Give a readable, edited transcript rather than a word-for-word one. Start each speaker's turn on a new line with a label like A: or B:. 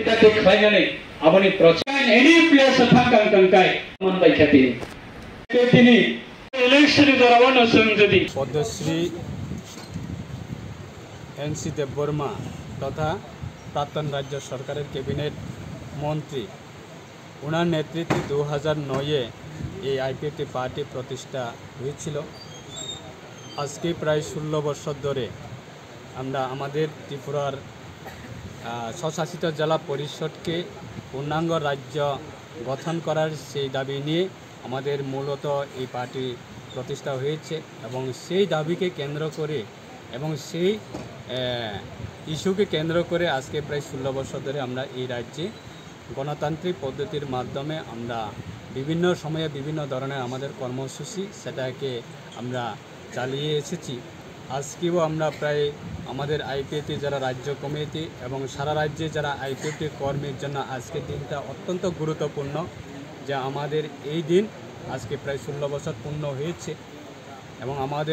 A: Kita dekhainani aboni prochain any place thakang kangkai man bai khati. Ketini election dorawan asumjadi.
B: Padmashri N C Debbarma तथा प्राक्तन राज्य सरकार cabinet मंत्री उनार नेतृत्वे 2009 এই আইপিএফটি পার্টি প্রতিষ্ঠা হয়েছিল। আজকে প্রায় 16 বছর ধরে আমরা আমাদের ত্রিপুরার স্বশাসিত জেলা পরিষদকে পূর্ণাঙ্গ রাজ্য গঠন করার সেই দাবি নিয়ে আমাদের মূলত এই পার্টি প্রতিষ্ঠা হয়েছে এবং সেই দাবিকে কেন্দ্র করে এবং সেই ইস্যুকে কেন্দ্র করে আজকে প্রায় 16 বছর ধরে আমরা এই রাজ্যে গণতান্ত্রিক পদ্ধতির মাধ্যমে আমরা বিভিন্ন সময়ে বিভিন্ন ধরনের আমাদের কর্মসূচি সেটাকে আমরা চালিয়ে এসেছি। আজকেও আমরা প্রায় আমাদের আইপিএফটি যারা রাজ্য কমিটি এবং সারা রাজ্যে যারা আইপিএফটি কর্মীর জন্য আজকের দিনটা অত্যন্ত গুরুত্বপূর্ণ, যে আমাদের এই দিন আজকে প্রায় 16 বছর পূর্ণ হয়েছে এবং আমাদের